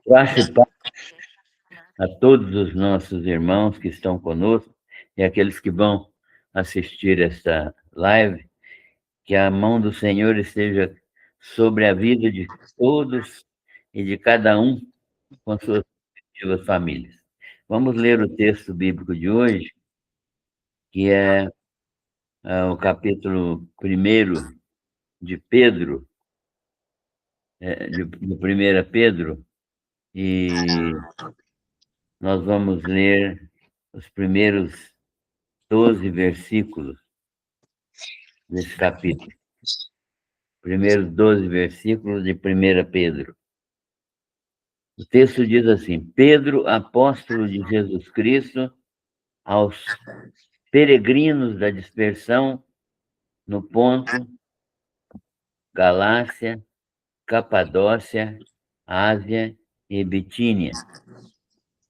Graça e paz a todos os nossos irmãos que estão conosco e aqueles que vão assistir esta live. Que a mão do Senhor esteja sobre a vida de todos e de cada um com suas respectivas famílias. Vamos ler o texto bíblico de hoje, que é o capítulo 1 de Pedro, de 1 Pedro, e nós vamos ler os primeiros 12 versículos desse capítulo. Primeiros 12 versículos de 1 Pedro. O texto diz assim: Pedro, apóstolo de Jesus Cristo, aos peregrinos da dispersão no Ponto, Galácia, Capadócia, Ásia e Bitínia,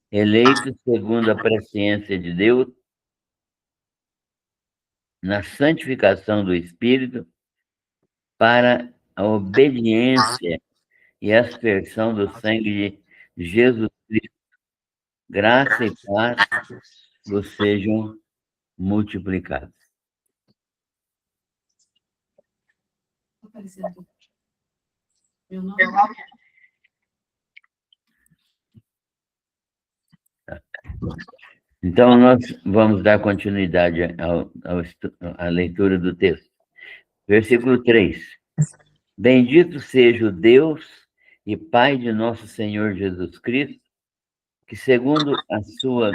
eleitos segundo a presciência de Deus, na santificação do Espírito, para a obediência e aspersão do sangue de Jesus Cristo. Graça e paz vos sejam multiplicados. Meu nome Então, nós vamos dar continuidade à leitura do texto. Versículo 3. Bendito seja o Deus e Pai de nosso Senhor Jesus Cristo, que segundo a sua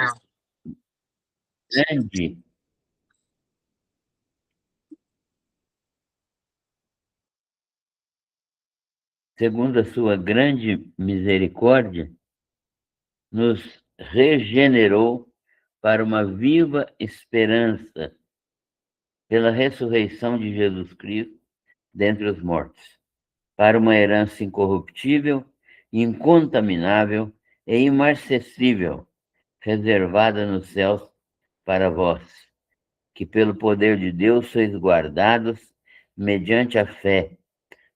grande misericórdia, nos regenerou para uma viva esperança pela ressurreição de Jesus Cristo dentre os mortos, para uma herança incorruptível, incontaminável e imarcessível, reservada nos céus para vós, que pelo poder de Deus sois guardados mediante a fé,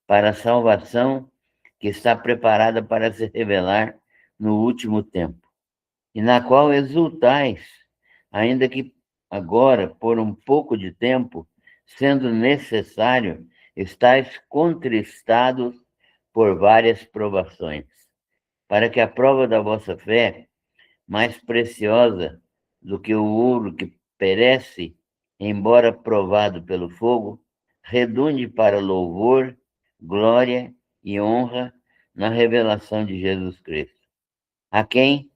para a salvação que está preparada para se revelar no último tempo, e na qual exultais, ainda que agora, por um pouco de tempo, sendo necessário, estáis contristados por várias provações, para que a prova da vossa fé, mais preciosa do que o ouro que perece, embora provado pelo fogo, redunde para louvor, glória e honra na revelação de Jesus Cristo, a quem,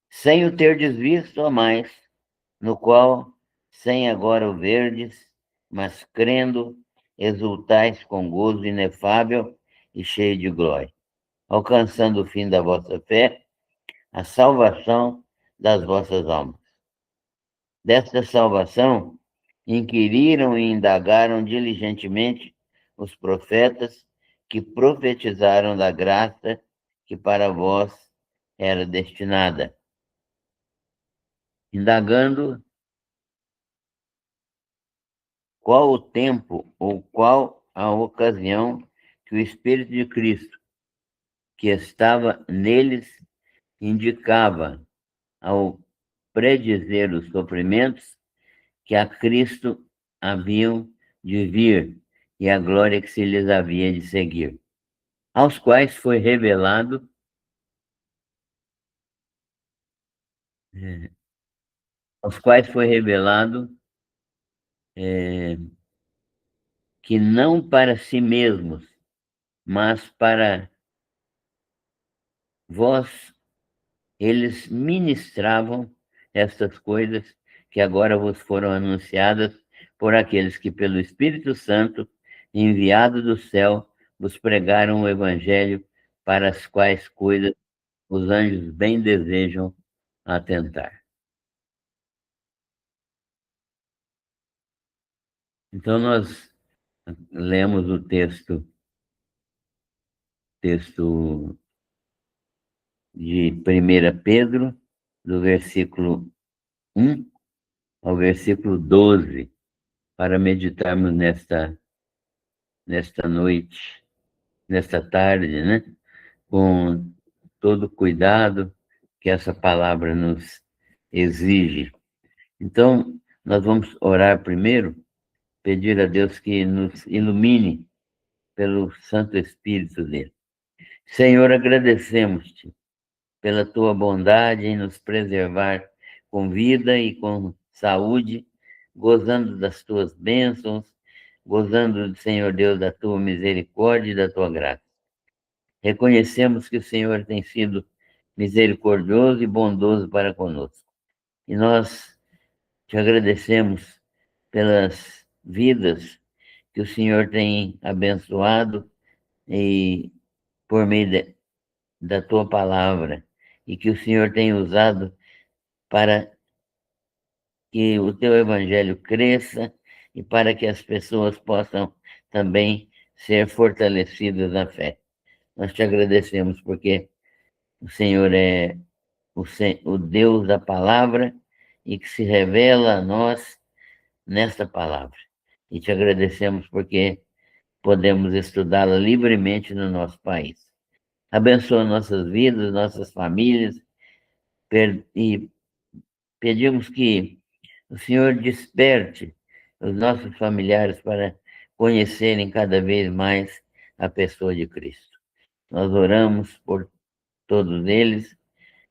sem o terdes visto a mais, no qual, sem agora o verdes, mas crendo, exultais com gozo inefável e cheio de glória, alcançando o fim da vossa fé, a salvação das vossas almas. Desta salvação, inquiriram e indagaram diligentemente os profetas que profetizaram da graça que para vós era destinada, indagando qual o tempo ou qual a ocasião que o Espírito de Cristo, que estava neles, indicava ao predizer os sofrimentos que a Cristo haviam de vir e a glória que se lhes havia de seguir, aos quais foi revelado que não para si mesmos, mas para vós, eles ministravam estas coisas que agora vos foram anunciadas por aqueles que, pelo Espírito Santo, enviado do céu, vos pregaram o Evangelho, para as quais coisas os anjos bem desejam atentar. Então, nós lemos o texto de 1 Pedro, do versículo 1 ao versículo 12, para meditarmos nesta noite, nesta tarde, né? Com todo cuidado que essa palavra nos exige. Então, nós vamos orar primeiro, pedir a Deus que nos ilumine pelo Santo Espírito dele. Senhor, agradecemos-te pela tua bondade em nos preservar com vida e com saúde, gozando das tuas bênçãos, gozando, Senhor Deus, da tua misericórdia e da tua graça. Reconhecemos que o Senhor tem sido misericordioso e bondoso para conosco. E nós te agradecemos pelas vidas que o Senhor tem abençoado e por meio da tua palavra e que o Senhor tem usado para que o teu evangelho cresça e para que as pessoas possam também ser fortalecidas na fé. Nós te agradecemos porque o Senhor é o Deus da palavra e que se revela a nós nesta palavra. E te agradecemos porque podemos estudá-la livremente no nosso país. Abençoa nossas vidas, nossas famílias, e pedimos que o Senhor desperte os nossos familiares para conhecerem cada vez mais a pessoa de Cristo. Nós oramos por todos eles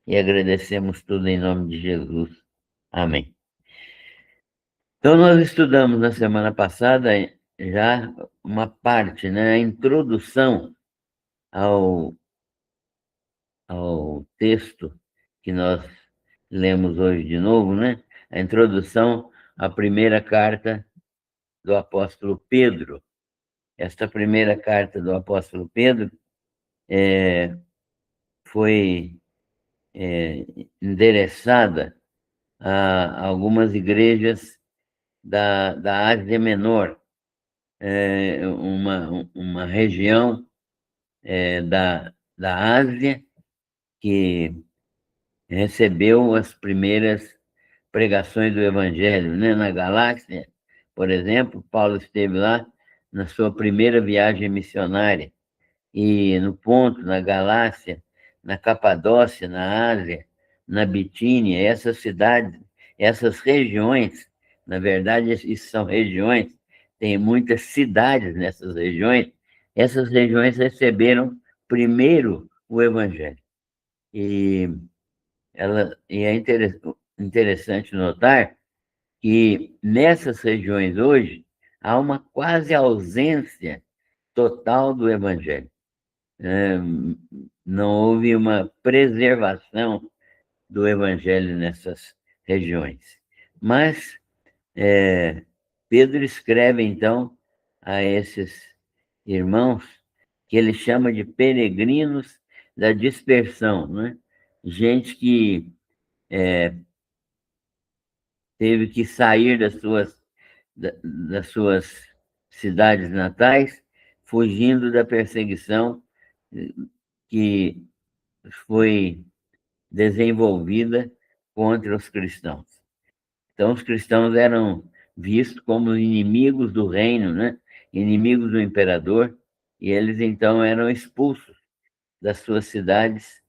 e agradecemos tudo em nome de Jesus. Amém. Então, nós estudamos na semana passada já uma parte, né, a introdução ao texto que nós lemos hoje de novo, né? A introdução à primeira carta do apóstolo Pedro. Esta primeira carta do apóstolo Pedro foi endereçada a algumas igrejas da Ásia Menor, uma região da Ásia que recebeu as primeiras pregações do Evangelho, né? Na Galáxia, por exemplo, Paulo esteve lá na sua primeira viagem missionária, e no Ponto, na Galácia, na Capadócia, na Ásia, na Bitínia, essas cidades, essas regiões, na verdade, isso são regiões, tem muitas cidades nessas regiões, essas regiões receberam primeiro o Evangelho. E é interessante notar que nessas regiões hoje há uma quase ausência total do Evangelho. Não houve uma preservação do Evangelho nessas regiões. Mas Pedro escreve, então, a esses irmãos que ele chama de peregrinos da dispersão, né? Gente que teve que sair das suas cidades natais, fugindo da perseguição que foi desenvolvida contra os cristãos. Então, os cristãos eram vistos como inimigos do reino, né? Inimigos do imperador, e eles então eram expulsos das suas cidades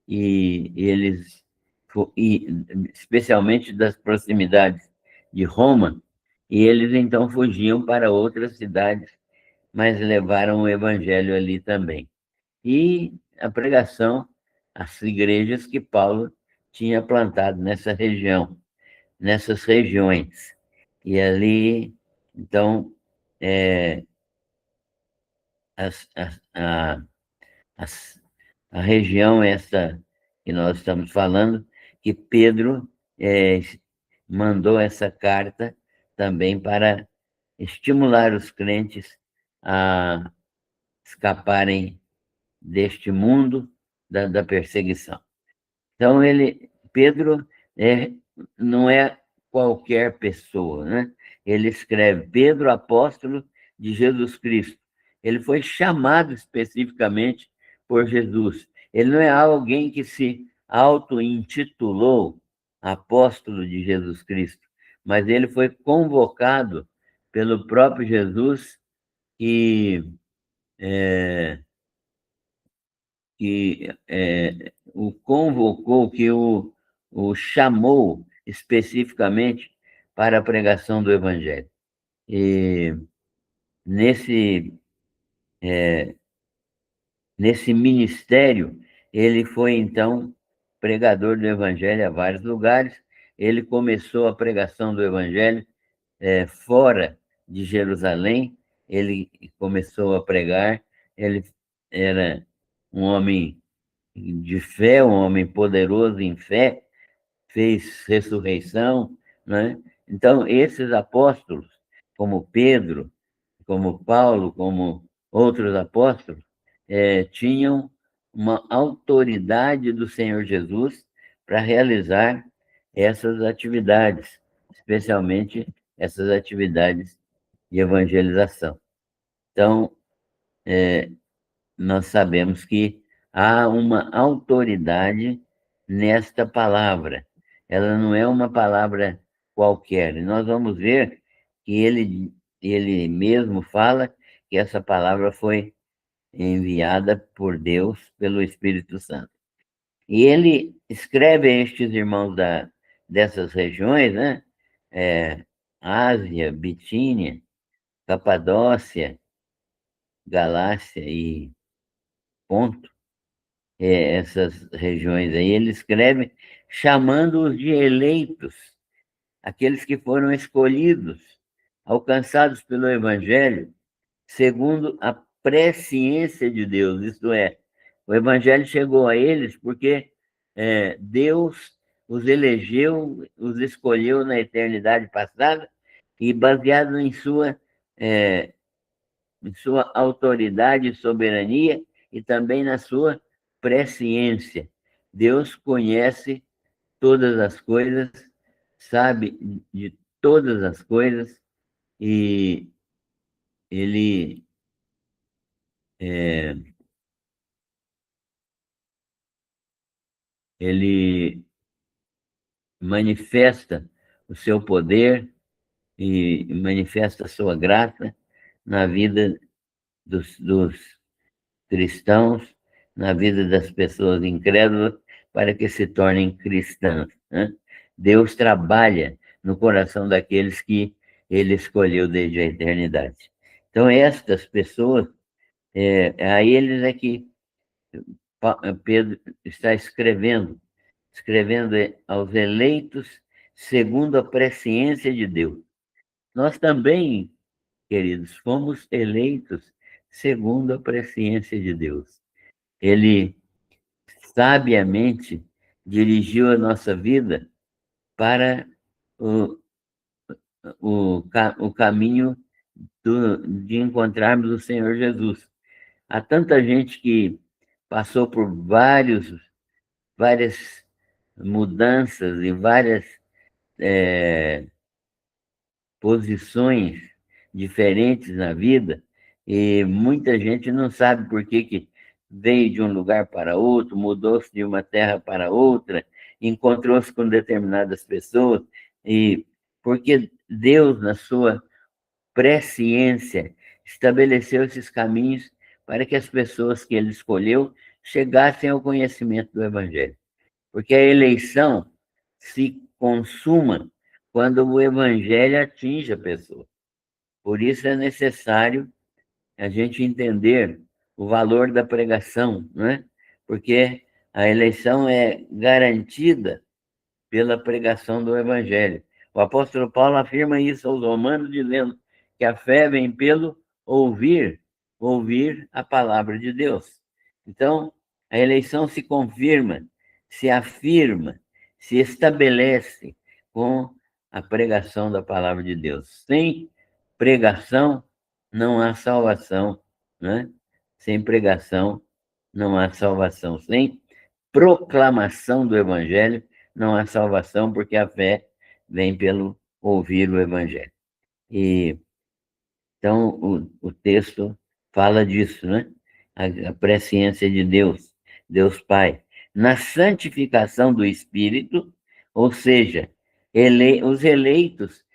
e especialmente das proximidades de Roma, e eles então fugiam para outras cidades, mas levaram o evangelho ali também. E a pregação às igrejas que Paulo tinha plantado nessa região, nessas regiões. E ali, então, as, as, a, as, a região essa que nós estamos falando, que Pedro mandou essa carta também para estimular os crentes a escaparem deste mundo da perseguição. Então, Pedro não é qualquer pessoa, né? Ele escreve Pedro, apóstolo de Jesus Cristo. Ele foi chamado especificamente por Jesus. Ele não é alguém que se auto-intitulou apóstolo de Jesus Cristo, mas ele foi convocado pelo próprio Jesus, que o convocou, que o chamou especificamente para a pregação do Evangelho. E nesse, nesse ministério, ele foi, então, pregador do Evangelho a vários lugares. Ele começou a pregação do Evangelho fora de Jerusalém. Ele começou a pregar. Ele era um homem de fé, um homem poderoso em fé, fez ressurreição, né? Então, esses apóstolos, como Pedro, como Paulo, como outros apóstolos, tinham uma autoridade do Senhor Jesus para realizar essas atividades, especialmente essas atividades de evangelização. Então, nós sabemos que há uma autoridade nesta palavra. Ela não é uma palavra qualquer. E nós vamos ver que ele mesmo fala que essa palavra foi enviada por Deus, pelo Espírito Santo. E ele escreve a estes irmãos dessas regiões, né? Ásia, Bitínia, Capadócia, Galácia e Ponto, essas regiões aí, ele escreve chamando-os de eleitos, aqueles que foram escolhidos, alcançados pelo Evangelho, segundo a presciência de Deus, isto é, o Evangelho chegou a eles porque Deus os elegeu, os escolheu na eternidade passada e baseado em sua autoridade e soberania e também na sua presciência. Deus conhece todas as coisas, sabe de todas as coisas e ele é, ele manifesta o seu poder e manifesta a sua graça na vida dos cristãos, na vida das pessoas incrédulas, para que se tornem cristãs, né? Deus trabalha no coração daqueles que ele escolheu desde a eternidade. Então, estas pessoas, a eles é que Pedro está escrevendo aos eleitos segundo a presciência de Deus. Nós também, queridos, fomos eleitos segundo a presciência de Deus. Ele sabiamente dirigiu a nossa vida para o, o caminho de encontrarmos o Senhor Jesus. Há tanta gente que passou por várias mudanças e várias posições diferentes na vida, e muita gente não sabe por que veio de um lugar para outro, mudou-se de uma terra para outra, encontrou-se com determinadas pessoas, e porque Deus, na sua presciência, estabeleceu esses caminhos para que as pessoas que ele escolheu chegassem ao conhecimento do Evangelho. Porque a eleição se consuma quando o Evangelho atinge a pessoa. Por isso é necessário a gente entender o valor da pregação, né? Porque a eleição é garantida pela pregação do Evangelho. O apóstolo Paulo afirma isso aos Romanos, dizendo que a fé vem pelo ouvir a palavra de Deus. Então, a eleição se confirma, se afirma, se estabelece com a pregação da palavra de Deus. Sem pregação, não há salvação, né? Sem pregação, não há salvação. Sem proclamação do Evangelho, não há salvação, porque a fé vem pelo ouvir o Evangelho. E então o texto fala disso, né? A presciência de Deus, Deus Pai, na santificação do Espírito, ou seja, os eleitos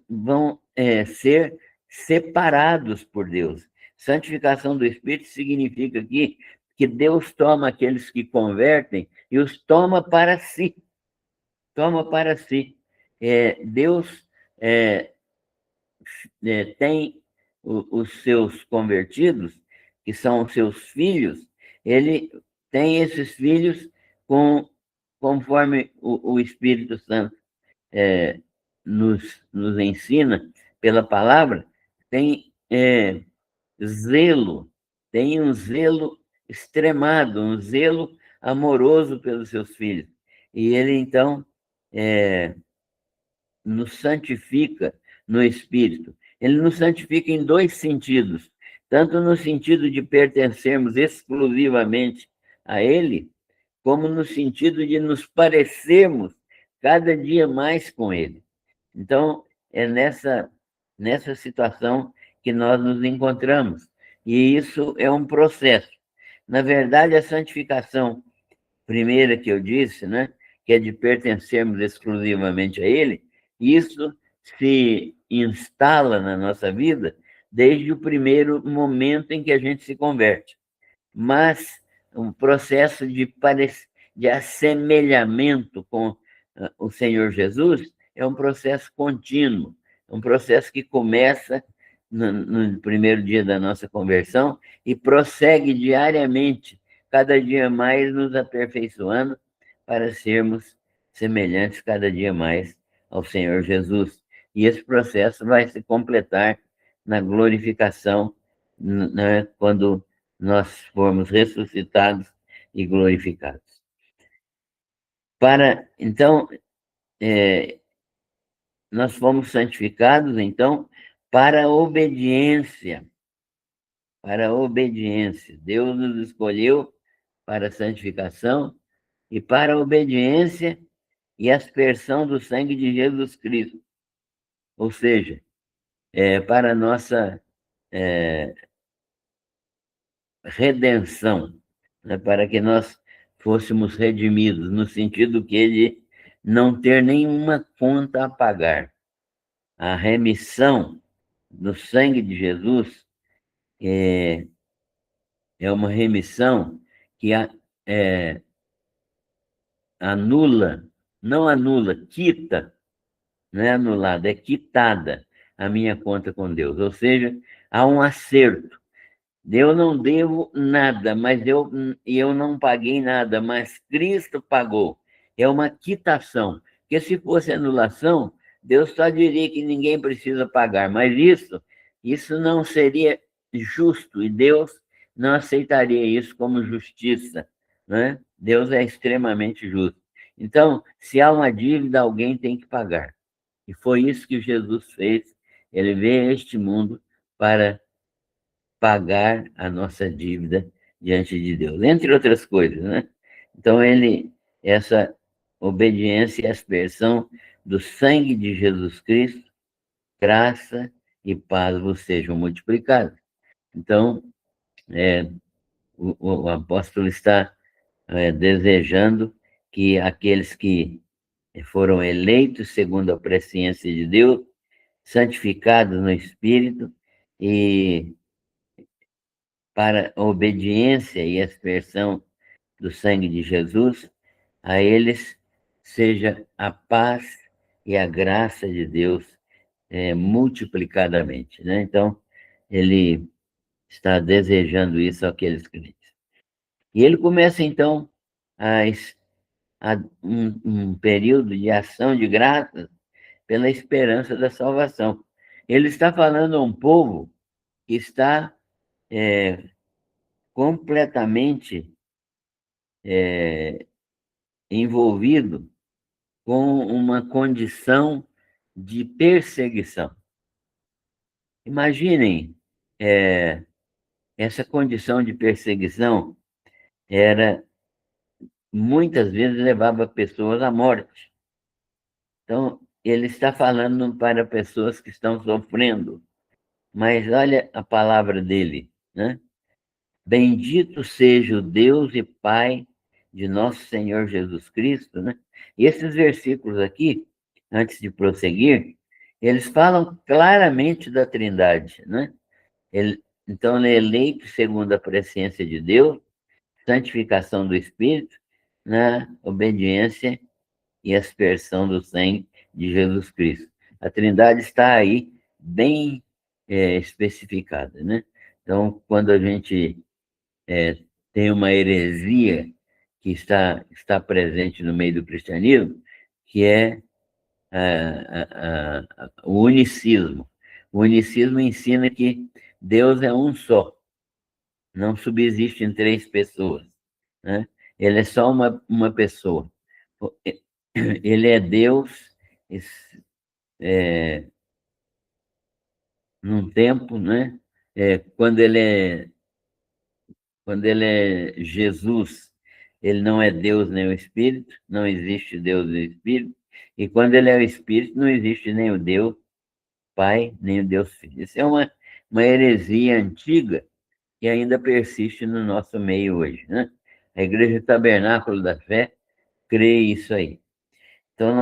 vão ser separados por Deus. Santificação do Espírito significa aqui que Deus toma aqueles que convertem e os toma para si. Toma para si. Deus tem os seus convertidos, que são os seus filhos, ele tem esses filhos conforme o Espírito Santo nos ensina pela palavra, tem zelo, tem um zelo extremado, um zelo amoroso pelos seus filhos. E ele, então, nos santifica no Espírito. Ele nos santifica em dois sentidos, tanto no sentido de pertencermos exclusivamente a Ele, como no sentido de nos parecermos cada dia mais com Ele. Então, é nessa situação que nós nos encontramos. E isso é um processo. Na verdade, a santificação primeira que eu disse, né, que é de pertencermos exclusivamente a Ele, isso se instala na nossa vida desde o primeiro momento em que a gente se converte. Mas um processo de assemelhamento com o Senhor Jesus é um processo contínuo, um processo que começa no primeiro dia da nossa conversão e prossegue diariamente, cada dia mais nos aperfeiçoando para sermos semelhantes cada dia mais ao Senhor Jesus. E esse processo vai se completar na glorificação, né, quando nós formos ressuscitados e glorificados. Então, nós fomos santificados, então, para a obediência. Para a obediência. Deus nos escolheu para a santificação e para a obediência e aspersão do sangue de Jesus Cristo. Ou seja, para a nossa redenção, né? Para que nós fôssemos redimidos, no sentido que ele não ter nenhuma conta a pagar. A remissão do sangue de Jesus é uma remissão que anula, não anula, quita, não é anulada, é quitada a minha conta com Deus. Ou seja, há um acerto. Eu não devo nada, mas eu não paguei nada, mas Cristo pagou. É uma quitação. Porque se fosse anulação, Deus só diria que ninguém precisa pagar, mas isso não seria justo, e Deus não aceitaria isso como justiça, né? Deus é extremamente justo. Então, se há uma dívida, alguém tem que pagar. E foi isso que Jesus fez. Ele veio a este mundo para pagar a nossa dívida diante de Deus, entre outras coisas, né? Então, essa obediência e aspersão do sangue de Jesus Cristo, graça e paz vos sejam multiplicados. Então, o apóstolo está desejando que aqueles que foram eleitos segundo a presciência de Deus, santificados no Espírito e para a obediência e aspersão do sangue de Jesus, a eles seja a paz e a graça de Deus multiplicadamente, né? Então, ele está desejando isso àqueles crentes. E ele começa, então, um período de ação de graças pela esperança da salvação. Ele está falando a um povo que está completamente envolvido com uma condição de perseguição. Imaginem, essa condição de perseguição muitas vezes levava pessoas à morte. Então, ele está falando para pessoas que estão sofrendo, mas olha a palavra dele, né? Bendito seja o Deus e Pai de nosso Senhor Jesus Cristo, né? E esses versículos aqui, antes de prosseguir, eles falam claramente da Trindade, né? Então, ele é eleito segundo a presciência de Deus, santificação do Espírito na obediência e aspersão do sangue de Jesus Cristo. A Trindade está aí bem especificada, né? Então, quando a gente tem uma heresia que está presente no meio do cristianismo, que é o unicismo. O unicismo ensina que Deus é um só, não subsiste em três pessoas, né? Ele é só uma pessoa. Ele é Deus num tempo, né? Quando ele é Jesus, ele não é Deus nem o Espírito, não existe Deus e o Espírito, e quando ele é o Espírito, não existe nem o Deus Pai, nem o Deus Filho. Isso é uma heresia antiga que ainda persiste no nosso meio hoje, né? A Igreja Tabernáculo da Fé crê isso aí. Então,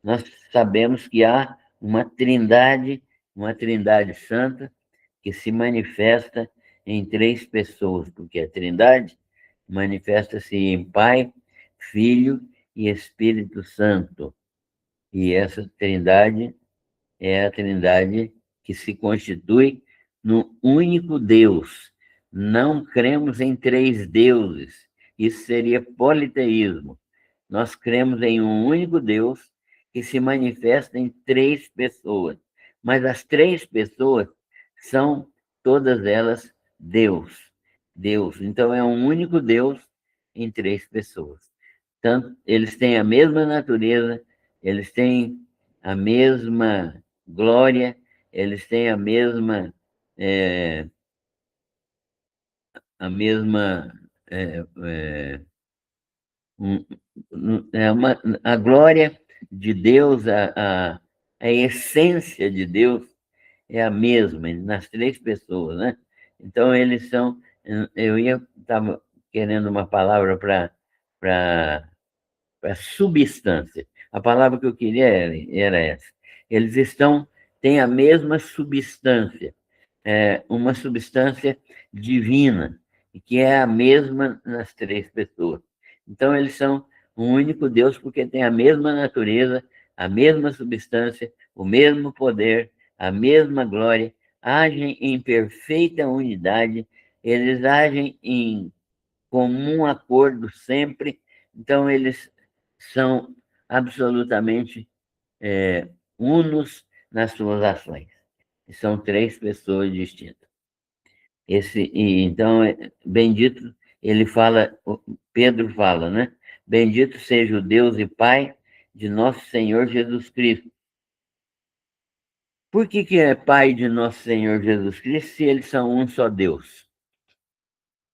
nós sabemos que há uma trindade santa, que se manifesta em três pessoas, porque a Trindade manifesta-se em Pai, Filho e Espírito Santo. E essa Trindade é a Trindade que se constitui no único Deus. Não cremos em três deuses. Isso seria politeísmo. Nós cremos em um único Deus que se manifesta em três pessoas. Mas as três pessoas são todas elas Deus. Deus. Então é um único Deus em três pessoas. Tanto eles têm a mesma natureza, eles têm a mesma glória, eles têm a mesma um- a glória de Deus, a essência de Deus é a mesma nas três pessoas, né? Então eles são, estava querendo uma palavra para substância. A palavra que eu queria era essa. Eles têm a mesma substância, uma substância divina, que é a mesma nas três pessoas. Então, eles são um único Deus porque têm a mesma natureza, a mesma substância, o mesmo poder, a mesma glória, agem em perfeita unidade, eles agem em comum acordo sempre, então eles são absolutamente unos nas suas ações. São três pessoas distintas. Então, bendito, Pedro fala, né? Bendito seja o Deus e Pai de nosso Senhor Jesus Cristo. Por que é Pai de nosso Senhor Jesus Cristo se eles são um só Deus?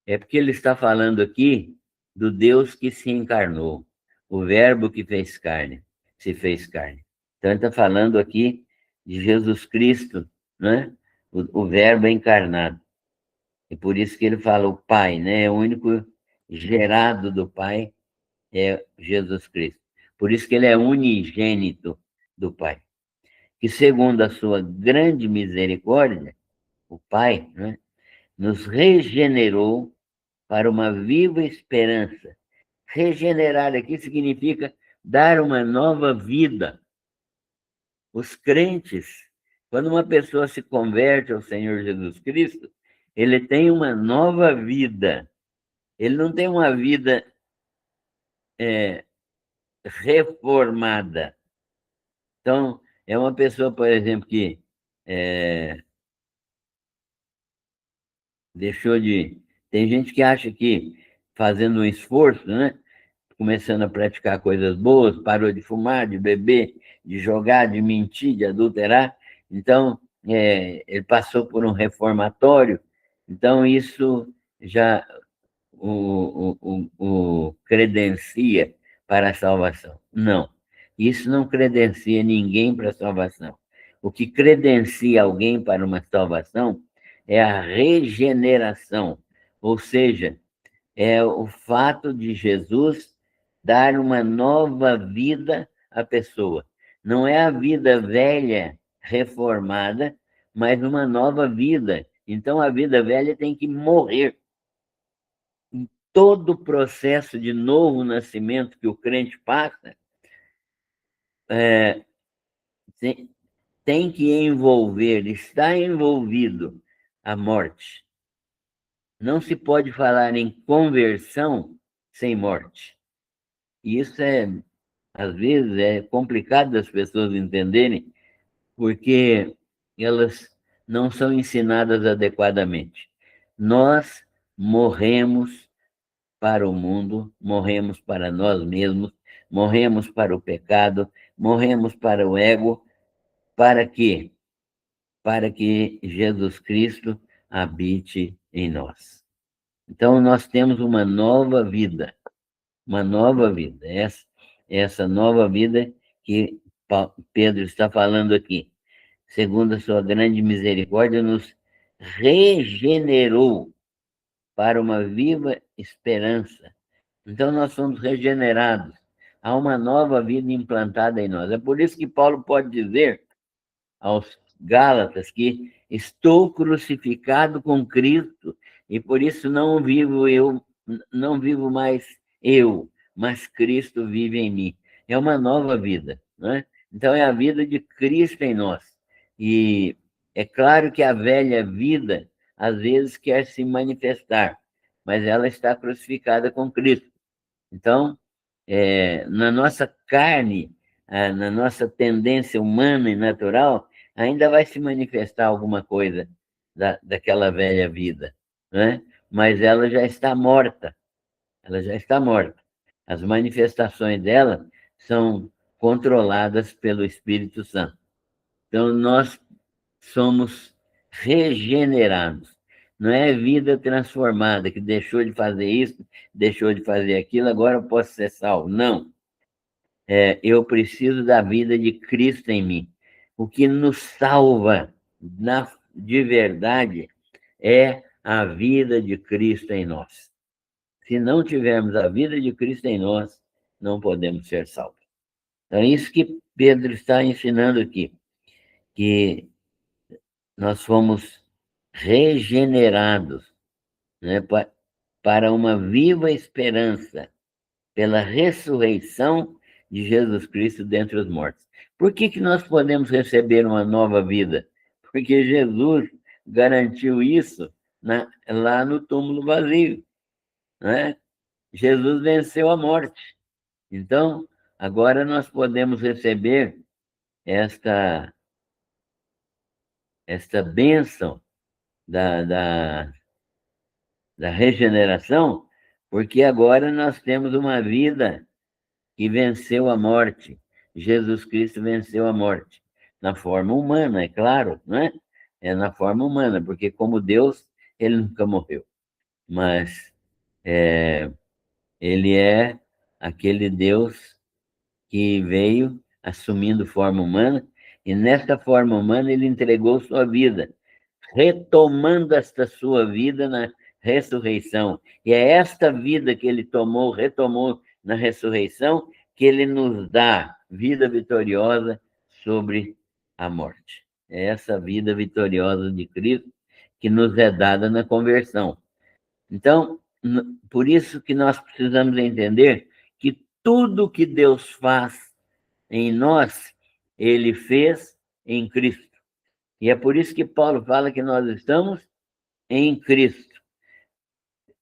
É porque ele está falando aqui do Deus que se encarnou, o Verbo que se fez carne. Então, ele está falando aqui de Jesus Cristo, né? O Verbo encarnado. E por isso que ele fala o Pai, né? O único gerado do Pai é Jesus Cristo. Por isso que ele é unigênito do Pai. Que segundo a sua grande misericórdia, o Pai, né, nos regenerou para uma viva esperança. Regenerar aqui significa dar uma nova vida. Os crentes, quando uma pessoa se converte ao Senhor Jesus Cristo, ele tem uma nova vida. Ele não tem uma vida reformada. Então, é uma pessoa, por exemplo, que deixou de. Tem gente que acha que fazendo um esforço, né? Começando a praticar coisas boas, parou de fumar, de beber, de jogar, de mentir, de adulterar. Então, ele passou por um reformatório. Então, isso já o credencia para a salvação. Não, isso não credencia ninguém para a salvação. O que credencia alguém para uma salvação é a regeneração, ou seja, é o fato de Jesus dar uma nova vida à pessoa. Não é a vida velha reformada, mas uma nova vida. Então a vida velha tem que morrer. todo o processo de novo nascimento que o crente passa tem que envolver, está envolvido a morte. Não se pode falar em conversão sem morte. E isso às vezes, é complicado das pessoas entenderem, porque elas não são ensinadas adequadamente. Nós morremos para o mundo, morremos para nós mesmos, morremos para o pecado, morremos para o ego. Para quê? Para que Jesus Cristo habite em nós. Então, nós temos uma nova vida, uma nova vida. Essa nova vida que Pedro está falando aqui. Segundo a sua grande misericórdia, nos regenerou para uma viva esperança. Então, nós somos regenerados. Há uma nova vida implantada em nós. É por isso que Paulo pode dizer aos Gálatas que estou crucificado com Cristo e por isso não vivo mais eu, mas Cristo vive em mim. É uma nova vida, né? Então é a vida de Cristo em nós. E é claro que a velha vida às vezes quer se manifestar, mas ela está crucificada com Cristo. Então, na nossa carne, na nossa tendência humana e natural, ainda vai se manifestar alguma coisa daquela velha vida, né? Mas ela já está morta, ela já está morta. As manifestações dela são controladas pelo Espírito Santo. Então, nós somos regenerados. Não é vida transformada, que deixou de fazer isso, deixou de fazer aquilo, agora eu posso ser salvo. Não. Eu preciso da vida de Cristo em mim. O que nos salva de verdade é a vida de Cristo em nós. Se não tivermos a vida de Cristo em nós, não podemos ser salvos. Então, é isso que Pedro está ensinando aqui, que nós fomos regenerados, né, para uma viva esperança pela ressurreição de Jesus Cristo dentre os mortos. Por que nós podemos receber uma nova vida? Porque Jesus garantiu isso lá no túmulo vazio, né? Jesus venceu a morte. Então, agora nós podemos receber esta bênção da regeneração, porque agora nós temos uma vida que venceu a morte. Jesus Cristo venceu a morte. Na forma humana, é claro, não é? É na forma humana, porque como Deus, ele nunca morreu. Mas ele é aquele Deus que veio assumindo forma humana, e nesta forma humana ele entregou sua vida, retomando esta sua vida na ressurreição. E é esta vida que ele retomou na ressurreição, que ele nos dá vida vitoriosa sobre a morte. É essa vida vitoriosa de Cristo que nos é dada na conversão. Então, por isso que nós precisamos entender que tudo que Deus faz em nós, ele fez em Cristo. E é por isso que Paulo fala que nós estamos em Cristo.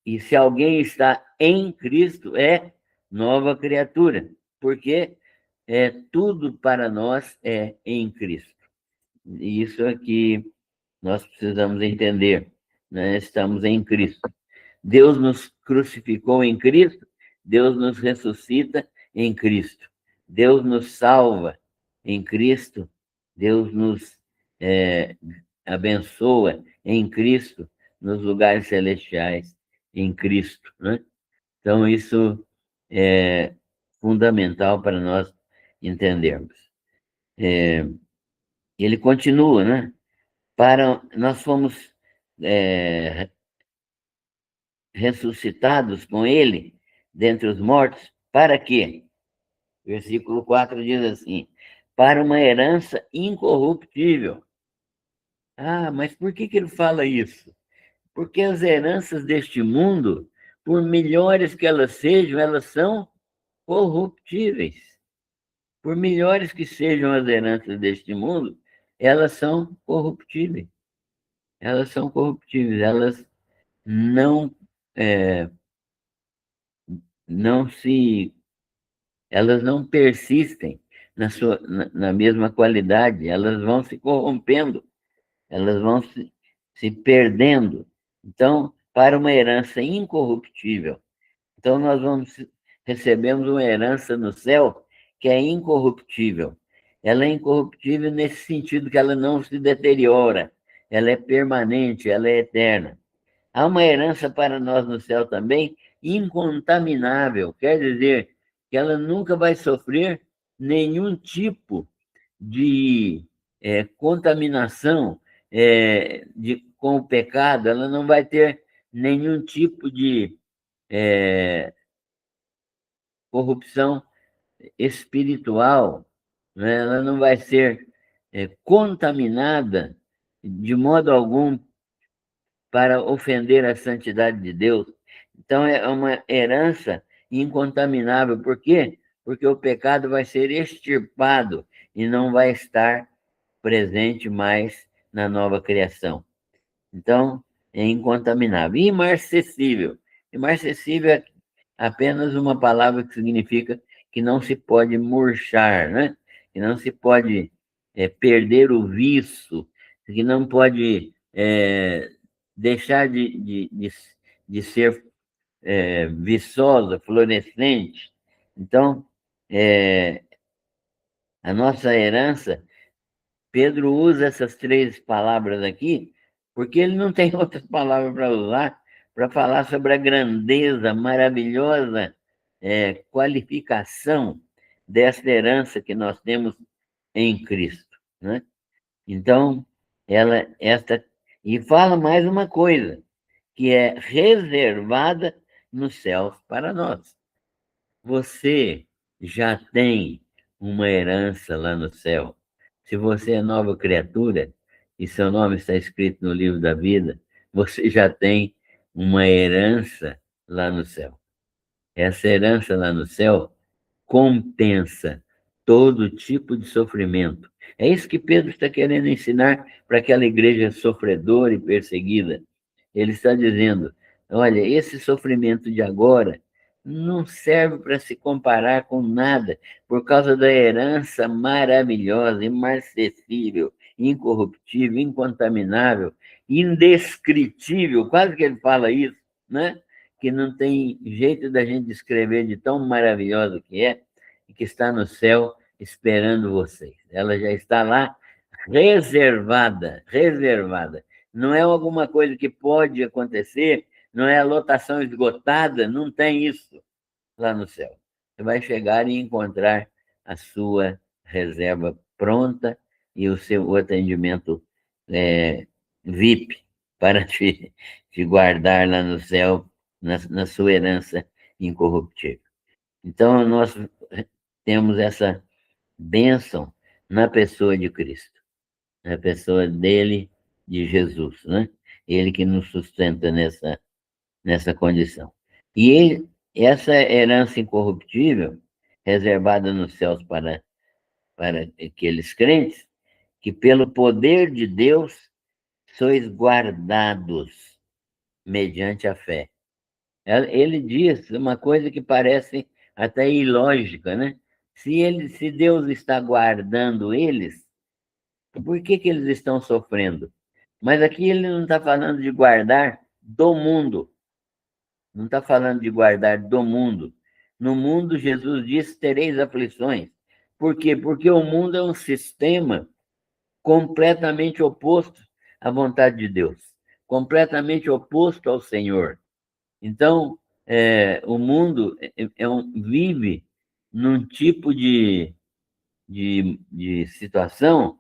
E se alguém está em Cristo, é nova criatura, porque tudo para nós é em Cristo. E isso é que nós precisamos entender, né? Estamos em Cristo. Deus nos crucificou em Cristo, Deus nos ressuscita em Cristo. Deus nos salva em Cristo, Deus nos abençoa em Cristo, nos lugares celestiais em Cristo, né? Então, isso é fundamental para nós entendermos. Ele continua, né? Nós fomos ressuscitados com ele dentre os mortos, para quê? Versículo 4 diz assim: para uma herança incorruptível. Ah, mas por que ele fala isso? Porque as heranças deste mundo por melhores que elas sejam, elas são corruptíveis. Por melhores que sejam as heranças deste mundo, elas são corruptíveis. Elas são corruptíveis, não, é, não se, elas não persistem na mesma qualidade, elas vão se corrompendo, elas vão se perdendo. Então, para uma herança incorruptível, então recebemos uma herança no céu que é incorruptível. Ela é incorruptível nesse sentido que ela não se deteriora, ela é permanente, ela é eterna. Há uma herança para nós no céu também, incontaminável, quer dizer que ela nunca vai sofrer nenhum tipo de contaminação com o pecado, ela não vai ter nenhum tipo de corrupção espiritual, né? Ela não vai ser contaminada de modo algum para ofender a santidade de Deus. Então, é uma herança incontaminável. Por quê? Porque o pecado vai ser extirpado e não vai estar presente mais na nova criação. Então, é incontaminável. Imarcessível. Imarcessível é apenas uma palavra que significa que não se pode murchar, né? Que não se pode perder o viço, que não pode deixar de ser viçosa, florescente. Então, a nossa herança, Pedro usa essas três palavras aqui, porque ele não tem outras palavras para usar para falar sobre a grandeza, maravilhosa qualificação dessa herança que nós temos em Cristo, né? Então, e fala mais uma coisa, que é reservada nos céus para nós. Você já tem uma herança lá no céu. Se você é nova criatura e seu nome está escrito no livro da vida, você já tem uma herança lá no céu. Essa herança lá no céu compensa todo tipo de sofrimento. É isso que Pedro está querendo ensinar para aquela igreja sofredora e perseguida. Ele está dizendo: olha, esse sofrimento de agora não serve para se comparar com nada, por causa da herança maravilhosa, imarcessível, incorruptível, incontaminável, indescritível, quase que ele fala isso, né? Que não tem jeito da gente descrever de tão maravilhosa que é, e que está no céu esperando vocês. Ela já está lá reservada, reservada. Não é alguma coisa que pode acontecer, não é a lotação esgotada, não tem isso lá no céu. Você vai chegar e encontrar a sua reserva pronta e o seu atendimento VIP para te guardar lá no céu, na sua herança incorruptível. Então, nós temos essa bênção na pessoa de Cristo, na pessoa dele, de Jesus, né? Ele que nos sustenta nessa condição. Essa herança incorruptível, reservada nos céus para aqueles crentes, que pelo poder de Deus sois guardados mediante a fé. Ele diz uma coisa que parece até ilógica, né? Se Deus está guardando eles, por que eles estão sofrendo? Mas aqui ele não está falando de guardar do mundo, não está falando de guardar do mundo. No mundo, Jesus disse, tereis aflições. Por quê? Porque o mundo é um sistema completamente oposto à vontade de Deus, completamente oposto ao Senhor. Então, o mundo vive num tipo de situação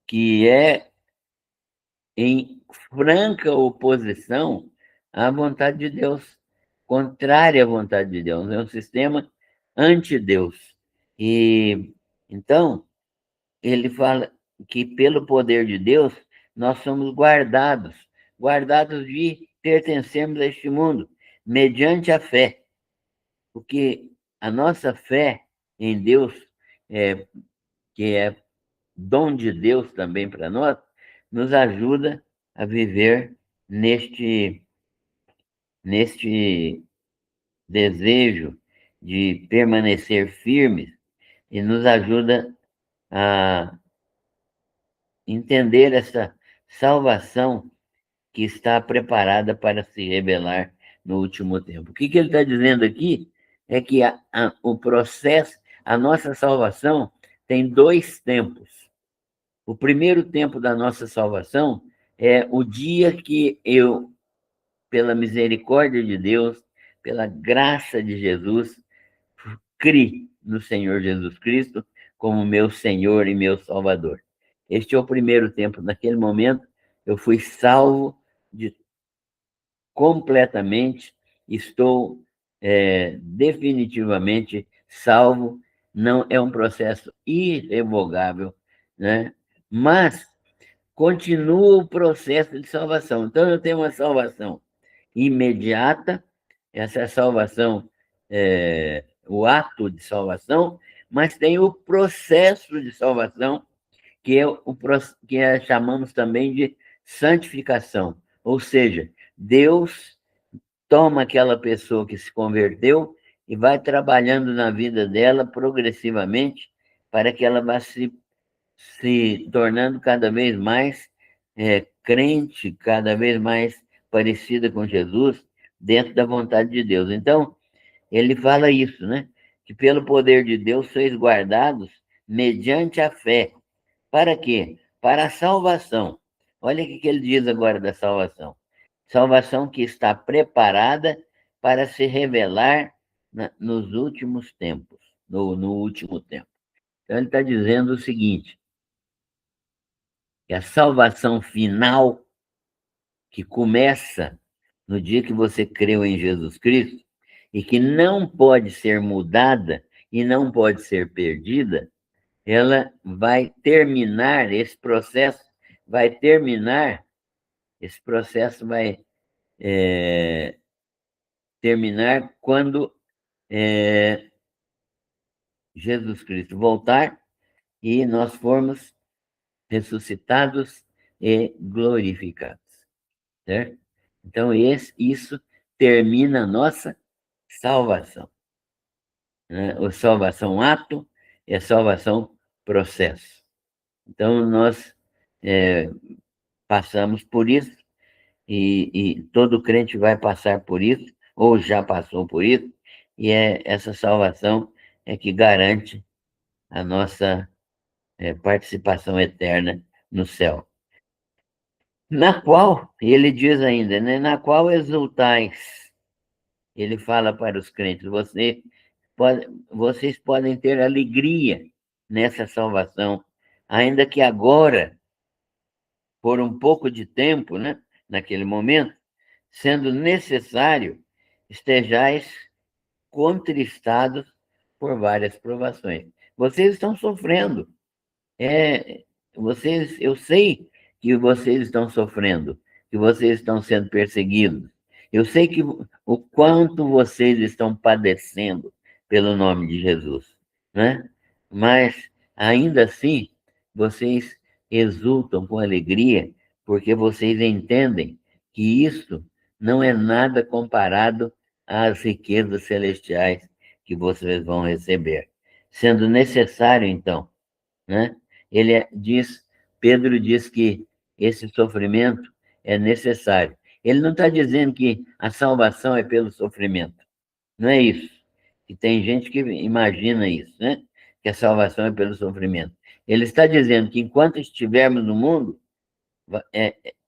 que é em franca oposição à vontade de Deus, contrária à vontade de Deus. É um sistema anti-Deus. E então, ele fala que pelo poder de Deus nós somos guardados, guardados de pertencermos a este mundo, mediante a fé. Porque a nossa fé em Deus, que é dom de Deus também para nós, nos ajuda a viver neste desejo de permanecer firmes e nos ajuda a entender essa salvação que está preparada para se revelar no último tempo. O que ele está dizendo aqui é que o processo, a nossa salvação tem dois tempos. O primeiro tempo da nossa salvação é o dia que eu, pela misericórdia de Deus, pela graça de Jesus, criei no Senhor Jesus Cristo como meu Senhor e meu Salvador. Este é o primeiro tempo. Naquele momento, eu fui salvo completamente, estou definitivamente salvo. Não é um processo irrevogável, né? Mas continua o processo de salvação. Então, eu tenho uma salvação imediata, essa salvação, o ato de salvação, mas tem o processo de salvação, que chamamos também de santificação. Ou seja, Deus toma aquela pessoa que se converteu e vai trabalhando na vida dela progressivamente para que ela vá se tornando cada vez mais crente, cada vez mais parecida com Jesus, dentro da vontade de Deus. Então, ele fala isso, né? Que pelo poder de Deus sois guardados mediante a fé. Para quê? Para a salvação. Olha o que ele diz agora da salvação. Salvação que está preparada para se revelar nos últimos tempos, no último tempo. Então, ele está dizendo o seguinte, que a salvação final, que começa no dia que você creu em Jesus Cristo, e que não pode ser mudada e não pode ser perdida, ela vai terminar esse processo, vai terminar quando Jesus Cristo voltar e nós formos ressuscitados e glorificados, certo? Então, isso termina a nossa salvação, né? A salvação ato e a salvação processo. Então, nós passamos por isso, e todo crente vai passar por isso, ou já passou por isso, e essa salvação é que garante a nossa participação eterna no céu. Na qual, ele diz ainda, né, na qual exultais. Ele fala para os crentes, vocês podem ter alegria nessa salvação, ainda que agora, por um pouco de tempo, né, naquele momento, sendo necessário, estejais contristados por várias provações. Vocês estão sofrendo. Eu sei que vocês estão sofrendo, que vocês estão sendo perseguidos. Eu sei o quanto vocês estão padecendo pelo nome de Jesus, né? Mas, ainda assim, vocês exultam com alegria, porque vocês entendem que isso não é nada comparado às riquezas celestiais que vocês vão receber. Sendo necessário, então, né? Pedro diz que esse sofrimento é necessário. Ele não está dizendo que a salvação é pelo sofrimento. Não é isso. E tem gente que imagina isso, né? Que a salvação é pelo sofrimento. Ele está dizendo que enquanto estivermos no mundo,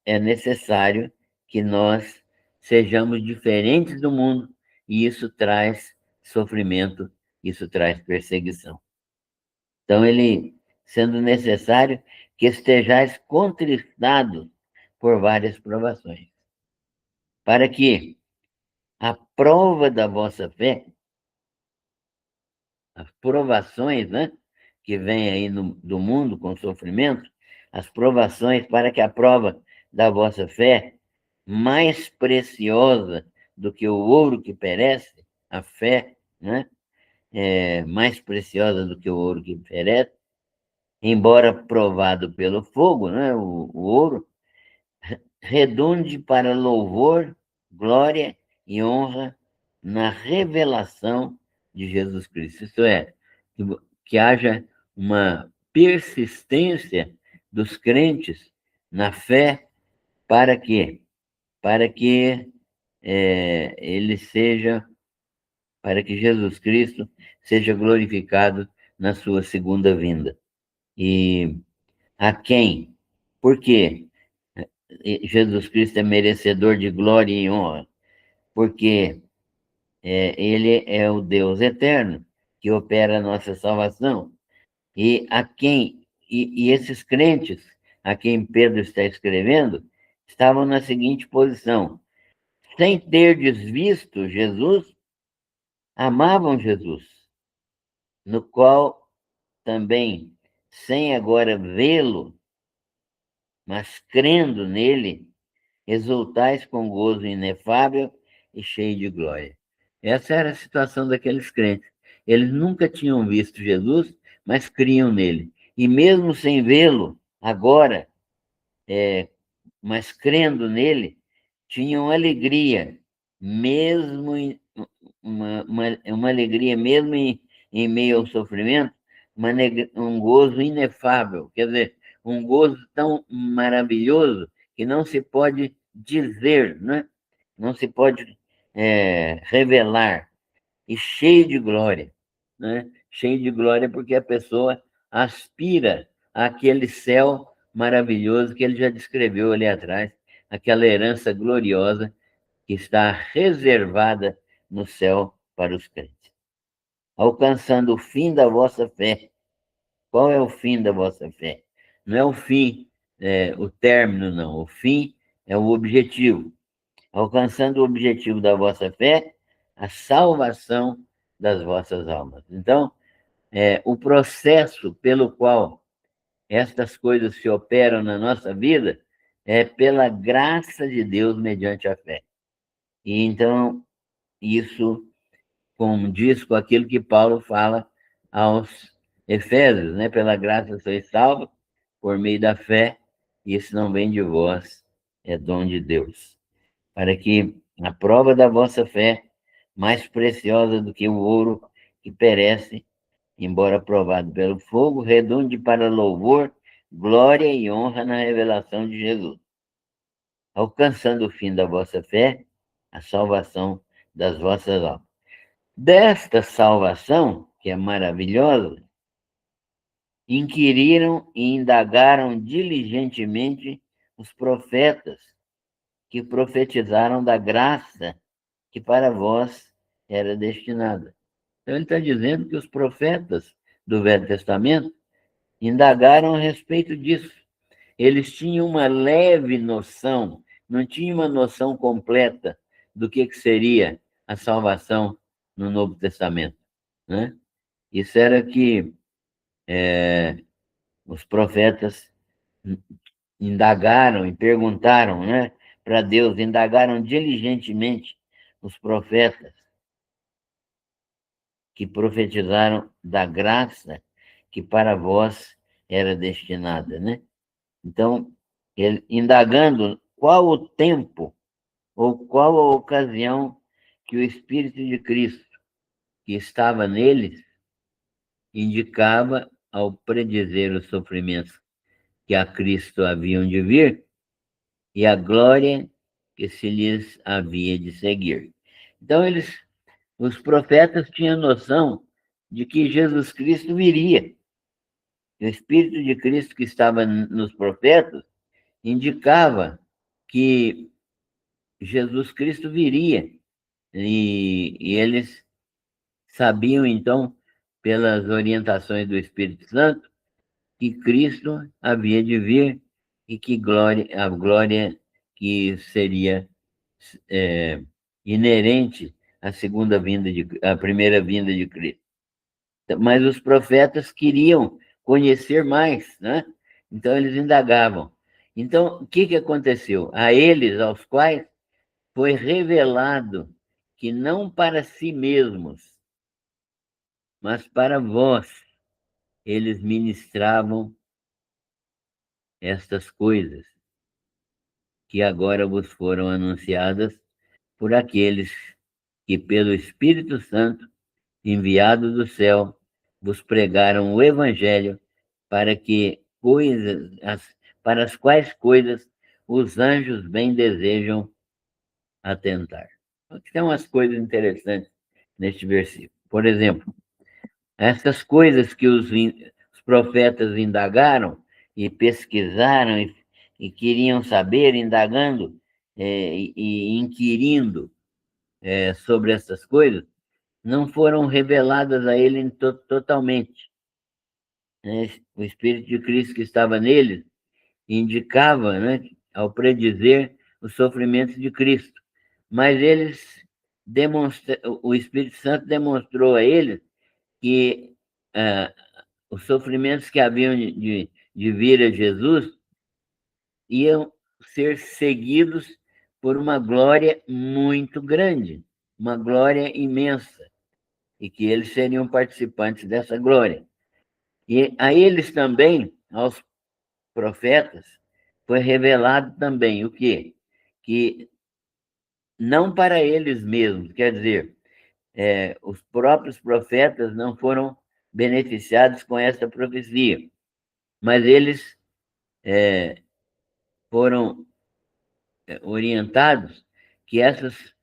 é necessário que nós sejamos diferentes do mundo, e isso traz sofrimento, isso traz perseguição. Então, sendo necessário que estejais contristados por várias provações, para que a prova da vossa fé, as provações, né, que vêm aí do mundo com sofrimento, as provações, para que a prova da vossa fé, mais preciosa do que o ouro que perece, a fé, né? É mais preciosa do que o ouro que perece, embora provado pelo fogo, né? O ouro, redunde para louvor, glória e honra na revelação de Jesus Cristo. Isto é, que haja uma persistência dos crentes na fé para quê? Para que ele seja, para que Jesus Cristo seja glorificado na sua segunda vinda. E a quem? Por quê? Jesus Cristo é merecedor de glória e honra, porque ele é o Deus eterno que opera a nossa salvação. E a quem e esses crentes a quem Pedro está escrevendo estavam na seguinte posição: sem terdes visto Jesus, amavam Jesus, no qual também, sem agora vê-lo, mas crendo nele, exultais com gozo inefável e cheio de glória. Essa era a situação daqueles crentes. Eles nunca tinham visto Jesus, mas criam nele. E mesmo sem vê-lo, agora, mas crendo nele, tinham alegria, mesmo uma alegria mesmo em meio ao sofrimento, um gozo inefável, quer dizer, um gozo tão maravilhoso que não se pode dizer, né? Não se pode revelar, e cheio de glória, né? Cheio de glória porque a pessoa aspira àquele céu maravilhoso que ele já descreveu ali atrás, aquela herança gloriosa que está reservada no céu para os crentes. Alcançando o fim da vossa fé. Qual é o fim da vossa fé? Não é o fim, o término, não. O fim é o objetivo. Alcançando o objetivo da vossa fé, a salvação das vossas almas. Então, o processo pelo qual estas coisas se operam na nossa vida é pela graça de Deus mediante a fé. E então, isso condiz com aquilo que Paulo fala aos Efésios, né? Pela graça sois salvos por meio da fé, e isso não vem de vós, é dom de Deus. Para que a prova da vossa fé, mais preciosa do que o ouro que perece, embora provado pelo fogo, redunde para louvor, glória e honra na revelação de Jesus, alcançando o fim da vossa fé, a salvação das vossas almas. Desta salvação, que é maravilhosa, inquiriram e indagaram diligentemente os profetas que profetizaram da graça que para vós era destinada. Então ele está dizendo que os profetas do Velho Testamento indagaram a respeito disso. Eles tinham uma leve noção, não tinham uma noção completa do que seria a salvação no Novo Testamento, né? Isso era que os profetas indagaram e perguntaram, né, para Deus, indagaram diligentemente os profetas que profetizaram da graça que para vós era destinada, né? Então, ele, indagando qual o tempo ou qual a ocasião que o Espírito de Cristo que estava neles indicava ao predizer os sofrimentos que a Cristo haviam de vir e a glória que se lhes havia de seguir. Então, os profetas tinham noção de que Jesus Cristo viria. O Espírito de Cristo que estava nos profetas indicava que Jesus Cristo viria. E eles sabiam, então, pelas orientações do Espírito Santo, que Cristo havia de vir e que a glória que seria inerente à primeira vinda de Cristo. Mas os profetas queriam conhecer mais, né? Então eles indagavam. Então, o que aconteceu? A eles, aos quais foi revelado que não para si mesmos, mas para vós, eles ministravam estas coisas que agora vos foram anunciadas por aqueles que, pelo Espírito Santo, enviado do céu, vos pregaram o Evangelho para que para as quais coisas os anjos bem desejam atentar. Tem umas coisas interessantes neste versículo. Por exemplo, essas coisas que os profetas indagaram e pesquisaram e queriam saber, indagando e inquirindo sobre essas coisas, não foram reveladas a ele totalmente. Né? O Espírito de Cristo que estava neles indicava, né, ao predizer os sofrimentos de Cristo. Mas o Espírito Santo demonstrou a eles que ah, os sofrimentos que haviam de vir a Jesus iam ser seguidos por uma glória muito grande, uma glória imensa, e que eles seriam participantes dessa glória. E a eles também, aos profetas, foi revelado também o quê? Que não para eles mesmos, quer dizer, os próprios profetas não foram beneficiados com essa profecia, mas eles foram orientados que essas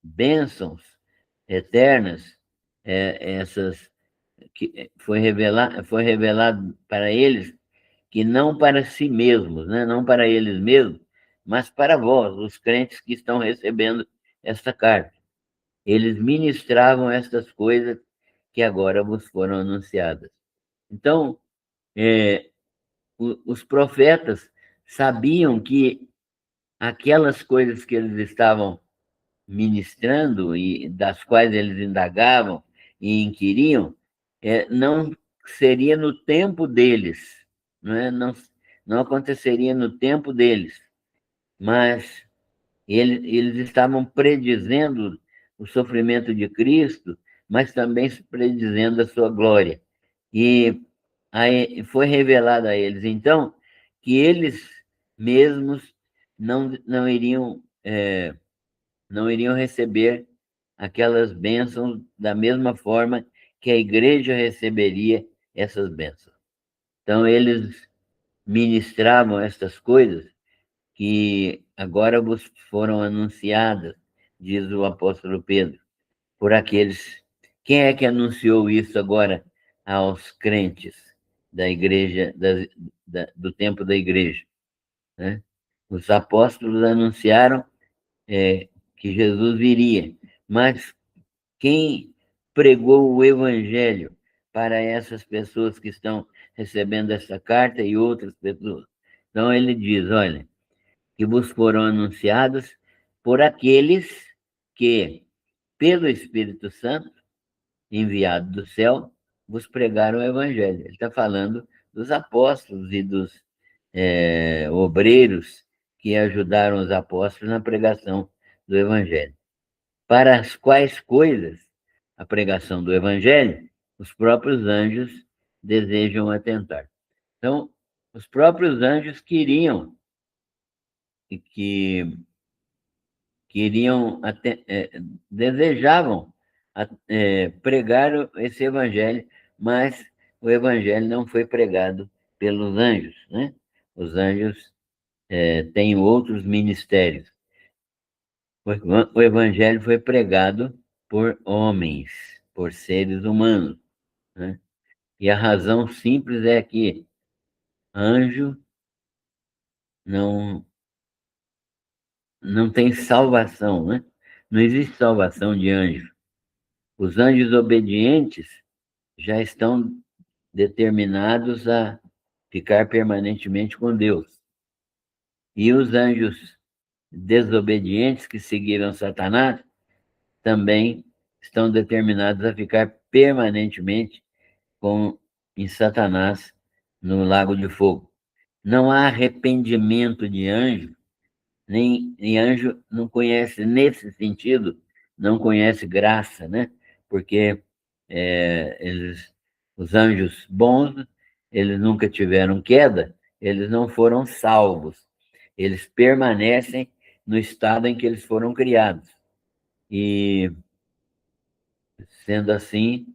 bênçãos eternas, essas que foi revelado para eles que não para si mesmos, né? Não para eles mesmos, mas para vós, os crentes que estão recebendo esta carta. Eles ministravam estas coisas que agora vos foram anunciadas. Então, os profetas sabiam que aquelas coisas que eles estavam ministrando e das quais eles indagavam e inquiriam, não seria no tempo deles, não aconteceria no tempo deles, mas eles estavam predizendo o sofrimento de Cristo, mas também predizendo a sua glória. E aí foi revelado a eles, então, que eles mesmos não iriam não iriam receber aquelas bênçãos da mesma forma que a igreja receberia essas bênçãos. Então, eles ministravam estas coisas que agora vos foram anunciadas, diz o apóstolo Pedro, por aqueles. Quem é que anunciou isso agora aos crentes da igreja, do tempo da igreja? Né? Os apóstolos anunciaram que Jesus viria, mas quem pregou o evangelho para essas pessoas que estão recebendo essa carta e outras pessoas? Então ele diz, olha, que vos foram anunciados por aqueles que, pelo Espírito Santo, enviado do céu, vos pregaram o evangelho. Ele está falando dos apóstolos e dos obreiros que ajudaram os apóstolos na pregação do evangelho. Para as quais coisas a pregação do evangelho, os próprios anjos desejam atentar. Então, os próprios anjos que desejavam pregar esse evangelho, mas o evangelho não foi pregado pelos anjos, né? Os anjos têm outros ministérios. O evangelho foi pregado por homens, por seres humanos, né? E a razão simples é que anjo não não tem salvação, né? Não existe salvação de anjo. Os anjos obedientes já estão determinados a ficar permanentemente com Deus. E os anjos desobedientes que seguiram Satanás também estão determinados a ficar permanentemente em Satanás no lago de fogo. não há arrependimento de anjo, nem e anjo não conhece, nesse sentido, não conhece graça, né? Porque os anjos bons, eles nunca tiveram queda, eles não foram salvos, eles permanecem no estado em que eles foram criados. E, sendo assim,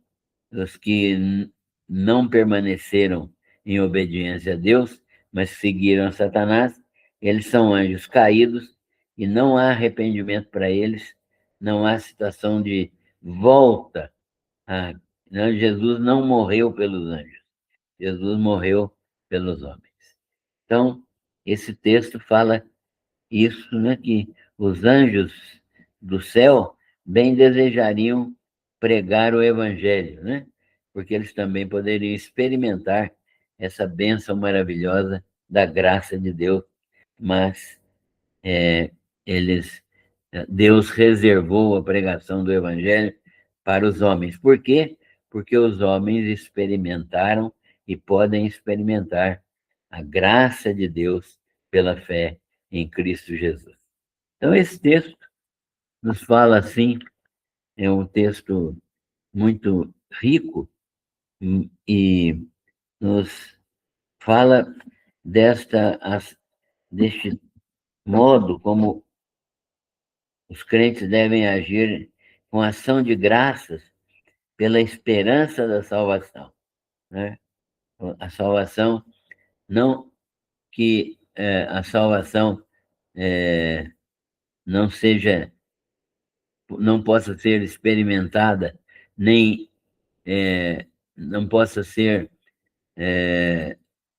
os que não permaneceram em obediência a Deus, mas seguiram Satanás, eles são anjos caídos e não há arrependimento para eles, não há situação de volta. Não, Jesus não morreu pelos anjos, Jesus morreu pelos homens. Então, esse texto fala isso, né, que os anjos do céu bem desejariam pregar o evangelho, né? Porque eles também poderiam experimentar essa bênção maravilhosa da graça de Deus, mas é, eles, Deus reservou a pregação do evangelho para os homens. Por quê? Porque os homens experimentaram e podem experimentar a graça de Deus pela fé em Cristo Jesus. Então, esse texto nos fala assim, é um texto muito rico e nos fala deste modo como os crentes devem agir com ação de graças pela esperança da salvação, né? A salvação, não que a salvação não seja, não possa ser experimentada, nem não possa ser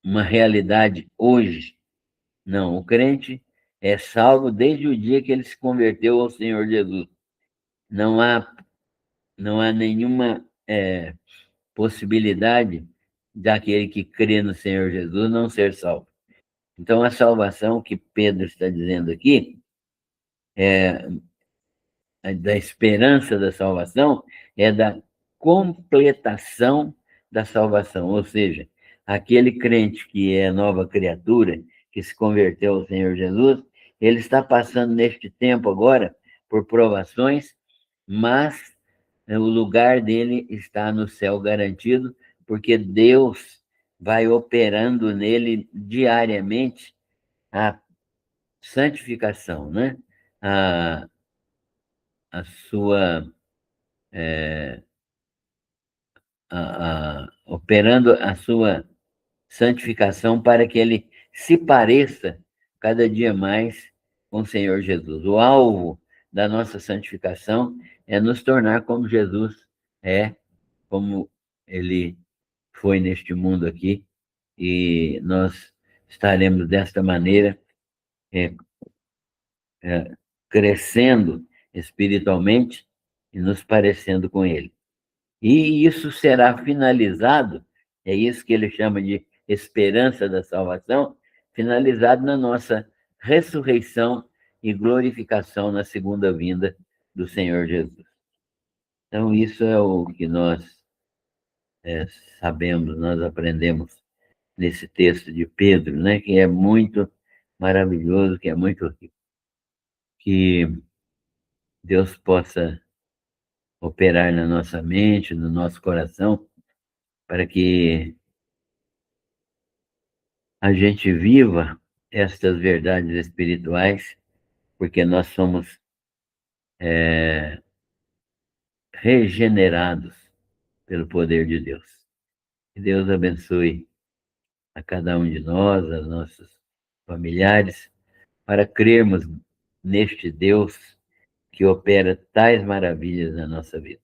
uma realidade hoje. Não, o crente é salvo desde o dia que ele se converteu ao Senhor Jesus. Não há, não há nenhuma possibilidade daquele que crê no Senhor Jesus não ser salvo. Então, a salvação que Pedro está dizendo aqui, da esperança da salvação, é da completação da salvação, ou seja, aquele crente que é nova criatura, que se converteu ao Senhor Jesus, ele está passando neste tempo agora por provações, mas o lugar dele está no céu garantido, porque Deus vai operando nele diariamente a santificação, né? A, a sua operando a sua santificação para que ele se pareça cada dia mais com o Senhor Jesus. O alvo da nossa santificação é nos tornar como Jesus é, como ele foi neste mundo aqui, e nós estaremos desta maneira é, crescendo espiritualmente e nos parecendo com ele. E isso será finalizado, é isso que ele chama de esperança da salvação, finalizado na nossa ressurreição e glorificação na segunda vinda do Senhor Jesus. Então, isso é o que nós sabemos, nós aprendemos nesse texto de Pedro, né, que é muito maravilhoso, que é muito rico. Que Deus possa operar na nossa mente, no nosso coração, para que a gente viva estas verdades espirituais, porque nós somos regenerados pelo poder de Deus. Que Deus abençoe a cada um de nós, a nossos familiares, para crermos neste Deus que opera tais maravilhas na nossa vida.